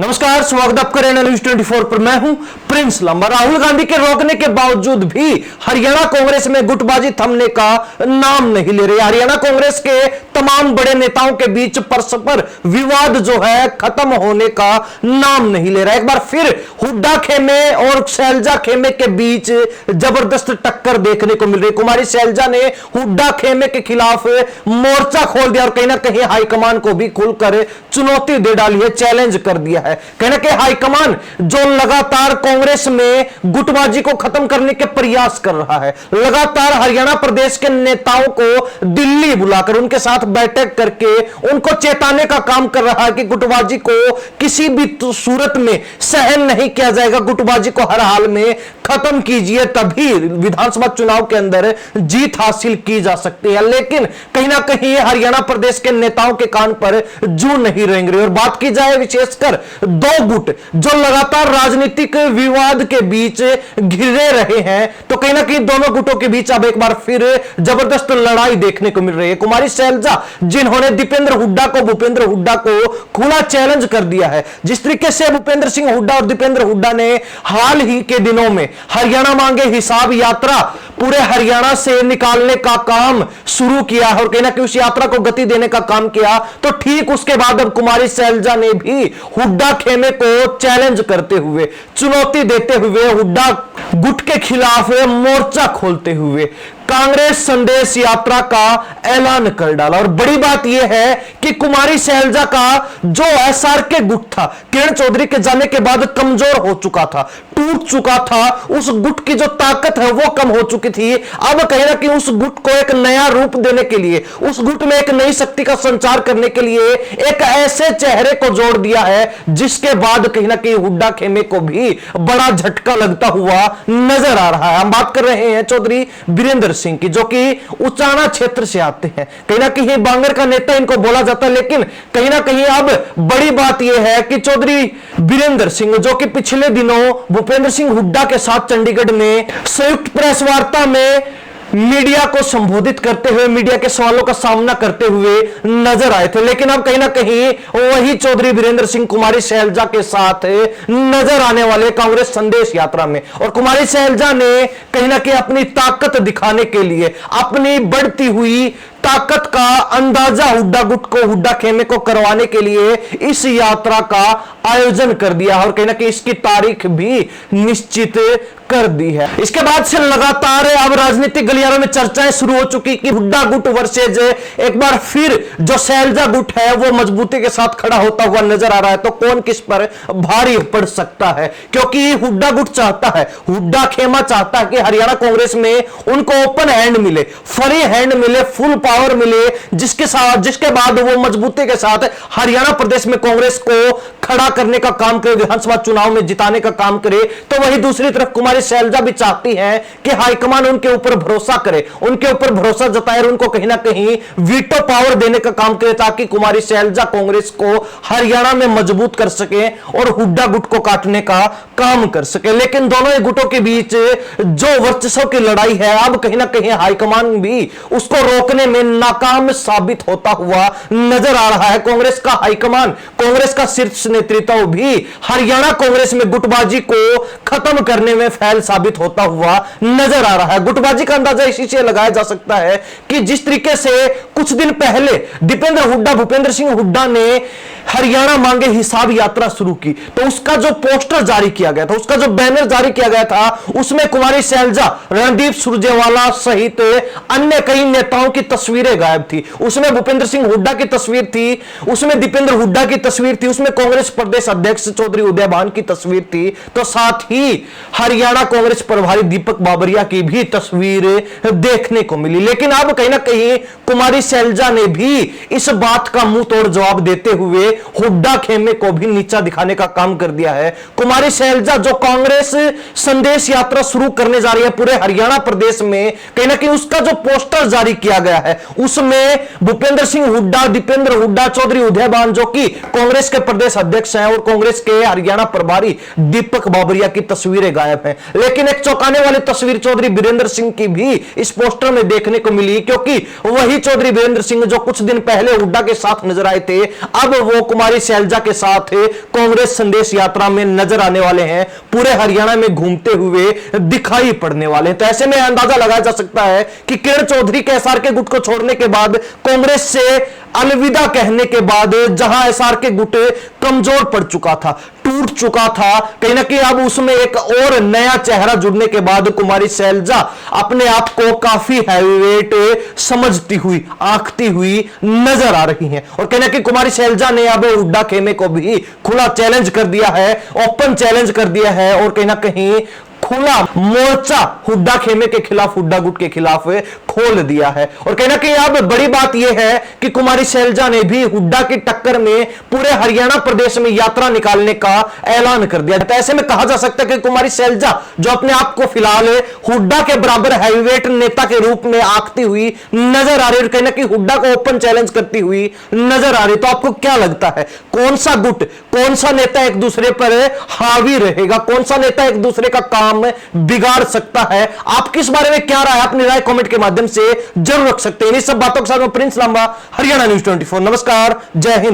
नमस्कार, स्वागत आपका रेना न्यूज 24 पर। मैं हूं प्रिंस लंबा। राहुल गांधी के रोकने के बावजूद भी हरियाणा कांग्रेस में गुटबाजी थमने का नाम नहीं ले रही। हरियाणा कांग्रेस के तमाम बड़े नेताओं के बीच परस्पर विवाद जो है खत्म होने का नाम नहीं ले रहा। एक बार फिर हुड्डा खेमे और शैलजा खेमे के बीच जबरदस्त टक्कर देखने को मिल रही। कुमारी शैलजा ने हुड्डा खेमे के खिलाफ मोर्चा खोल दिया और कहीं ना कहीं हाईकमान को भी खुलकर चुनौती दे डाली है, चैलेंज कर दिया है। कहना कि हाईकमान जो लगातार कांग्रेस में गुटबाजी को खत्म करने के प्रयास कर रहा है, लगातार हरियाणा प्रदेश के नेताओं को दिल्ली बुलाकर उनके साथ बैठक करके उनको चेताने का काम कर रहा है कि गुटबाजी को किसी भी सूरत में सहन नहीं किया जाएगा, गुटबाजी को हर हाल में खत्म कीजिए, तभी विधानसभा चुनाव के अंदर जीत हासिल की जा सकती है। लेकिन कहीं ना कहीं हरियाणा प्रदेश के नेताओं के कान पर जू नहीं रेंग रही। और बात की जाए विशेषकर दो गुट जो लगातार राजनीतिक विवाद के बीच घिरे रहे हैं, तो कहीं ना कहीं दोनों गुटों के बीच अब एक बार फिर जबरदस्त लड़ाई देखने को मिल रही है। कुमारी शैलजा जिन्होंने दीपेंद्र हुड्डा को भूपेंद्र हुड्डा को खुला चैलेंज कर दिया है, जिस तरीके से भूपेंद्र सिंह हुड्डा और दीपेंद्र हुड्डा ने हाल ही के दिनों में हरियाणा मांगे हिसाब यात्रा पूरे हरियाणा से निकालने का काम शुरू किया और कहीं ना कहीं उस यात्रा को गति देने का काम किया, तो ठीक उसके बाद अब कुमारी शैलजा ने भी हुड्डा खेमे को चैलेंज करते हुए, चुनौती देते हुए, हुड्डा गुट के खिलाफ मोर्चा खोलते हुए कांग्रेस संदेश यात्रा का ऐलान कर डाला। और बड़ी बात यह है कि कुमारी शैलजा का जो एसआर के गुट था, किरण चौधरी के जाने के बाद कमजोर हो चुका था, टूट चुका था, उस गुट की जो ताकत है वो कम हो चुकी थी। अब कहीं ना कहीं उस गुट को एक नया रूप देने के लिए, उस गुट में एक नई शक्ति का संचार करने के लिए एक ऐसे चेहरे को जोड़ दिया है जिसके बाद कहीं ना कहीं हुड्डा खेमे को भी बड़ा झटका लगता हुआ नजर आ रहा है। हम बात कर रहे हैं चौधरी बीरेंद्र सिंह की, जो कि उचाना क्षेत्र से आते हैं। कहीं ना कहीं बांगर का नेता इनको बोला जाता है, लेकिन कहीं ना कहीं अब बड़ी बात यह है कि चौधरी बीरेंद्र सिंह जो कि पिछले दिनों भूपेंद्र सिंह हुड्डा के साथ चंडीगढ़ में संयुक्त प्रेस वार्ता में मीडिया को संबोधित करते हुए, मीडिया के सवालों का सामना करते हुए नजर आए थे, लेकिन अब कहीं ना कहीं वही चौधरी बीरेंद्र सिंह कुमारी शैलजा के साथ नजर आने वाले कांग्रेस संदेश यात्रा में। और कुमारी शैलजा ने कहीं ना कहीं अपनी ताकत दिखाने के लिए, अपनी बढ़ती हुई ताकत का अंदाजा हुड्डा गुट को, हुड्डा खेमे को करवाने के लिए इस यात्रा का आयोजन कर दिया और कहीं ना कहीं इसकी तारीख भी निश्चित कर दी है। इसके बाद से लगातार अब राजनीतिक गलियारों में चर्चाएं शुरू हो चुकी कि हुड्डा गुट वर्सेज एक बार फिर जो शैलजा गुट है वो मजबूती के साथ खड़ा होता हुआ नजर आ रहा है, तो कौन किस पर भारी पड़ सकता है। क्योंकि हुड्डा गुट चाहता है, हुड्डा खेमा चाहता है कि हरियाणा कांग्रेस में उनको ओपन हैंड मिले, फ्री हैंड मिले, फुल पावर मिले, जिसके बाद वो मजबूती के साथ हरियाणा प्रदेश में कांग्रेस को खड़ा करने का काम करे, विधानसभा चुनाव में जिताने का काम करे। तो वही दूसरी तरफ कुमारी शैलजा भी चाहती है कि हाईकमान उनके ऊपर भरोसा करे, उनके ऊपर भरोसा जताए और उनको कहीं ना कहीं वीटो पावर देने का काम करे, ताकि कुमारी शैलजा कांग्रेस को हरियाणा में मजबूत कर सके और हुड्डा गुट को काटने का काम कर सके। लेकिन दोनों ही गुटों के बीच जो वर्चस्व की लड़ाई है, अब कहीं ना कहीं हाईकमान भी उसको रोकने में नाकाम साबित होता हुआ नजर आ रहा है। कांग्रेस का हाईकमान, कांग्रेस का शीर्ष नेतृत्व भी हरियाणा कांग्रेस में गुटबाजी को खत्म करने में फेल साबित होता हुआ नजर आ रहा है। गुटबाजी का अंदाजा इसी से लगाया जा सकता है कि जिस तरीके से कुछ दिन पहले दीपेंद्र हुड्डा, भूपेंद्र सिंह हुड्डा ने हरियाणा मांगे हिसाब यात्रा शुरू की, तो उसका जो पोस्टर जारी किया गया था, उसका जो बैनर जारी किया गया था, उसमें कुमारी शैलजा, रणदीप सुरजेवाला सहित अन्य कई नेताओं की तस्वीरें गायब थी। उसमें भूपेंद्र सिंह हुड्डा की तस्वीर थी, उसमें दीपेंद्र हुड्डा की तस्वीर थी, उसमें कांग्रेस प्रदेश अध्यक्ष चौधरी उदयभान की तस्वीर थी, तो साथ ही हरियाणा कांग्रेस प्रभारी दीपक बाबरिया की भी तस्वीर देखने को मिली। लेकिन अब कहीं ना कहीं कुमारी शैलजा ने भी इस बात का मुंह तोड़ जवाब देते हुए हुड्डा खेमे को भी नीचा दिखाने का काम कर दिया है। कुमारी शैलजा जो कांग्रेस संदेश यात्रा शुरू करने जा रही है पूरे हरियाणा प्रदेश में, कहीं ना कहीं उसका जो पोस्टर जारी किया गया है उसमें भूपेंद्र सिंह हुड्डा, दीपेंद्र हुड्डा, चौधरी उदयभान जो कि कांग्रेस के प्रदेश अध्यक्ष हैं, और कांग्रेस के हरियाणा प्रभारी दीपक बाबरिया की तस्वीरें गायब हैं। लेकिन एक चौंकाने वाली तस्वीर चौधरी बीरेंद्र सिंह की भी इस पोस्टर में देखने को मिली, क्योंकि वही चौधरी बीरेंद्र सिंह जो कुछ दिन पहले हुड्डा के साथ नजर आए थे, अब वो कुमारी शैलजा के साथ कांग्रेस संदेश यात्रा में नजर आने वाले हैं, पूरे हरियाणा में घूमते हुए दिखाई पड़ने वाले हैं। तो ऐसे में अंदाजा लगाया जा सकता है कि किरण चौधरी के एसआर के गुट को छोड़ने के बाद, कांग्रेस से अलविदा कहने के बाद, जहां एसआर के गुट कमजोर पड़ चुका था, टूट चुका था, कहीं ना कहीं अब उसमें एक और नया चेहरा जुड़ने के बाद कुमारी शैलजा अपने आप को काफी हैवीवेट समझती हुई, आंकती हुई नजर आ रही हैं। और कहीं ना कहीं कुमारी शैलजा ने अब हुड्डा खेमे को भी खुला चैलेंज कर दिया है, ओपन चैलेंज कर दिया है, और कहीं ना कहीं खुला मोर्चा हुड्डा खेमे के खिलाफ, हुड्डा गुट के खिलाफ खोल दिया है। और कहीं ना कहीं अब बड़ी बात यह है कि कुमारी शैलजा ने भी हुड्डा की टक्कर में पूरे हरियाणा प्रदेश में यात्रा निकालने का ऐलान कर दिया। तो ऐसे में कहा जा सकता है कि कुमारी शैलजा, जो अपने आप को फिलहाल हुड्डा के बराबर हैवीवेट नेता के रूप में आंकती हुई नजर आ रही है, और कहीं ना कहीं हुड्डा को ओपन चैलेंज करती हुई नजर आ रही है, तो आपको क्या लगता है, कौन सा गुट, कौन सा नेता एक दूसरे पर हावी रहेगा, कौन सा नेता एक दूसरे का काम बिगाड़ सकता है? आप किस बारे में क्या राय, अपनी राय कमेंट के माध्यम से जरूर रख सकते हैं। इन सब बातों के साथ मैं प्रिंस लांबा, हरियाणा न्यूज़ 24। नमस्कार, जय हिंद।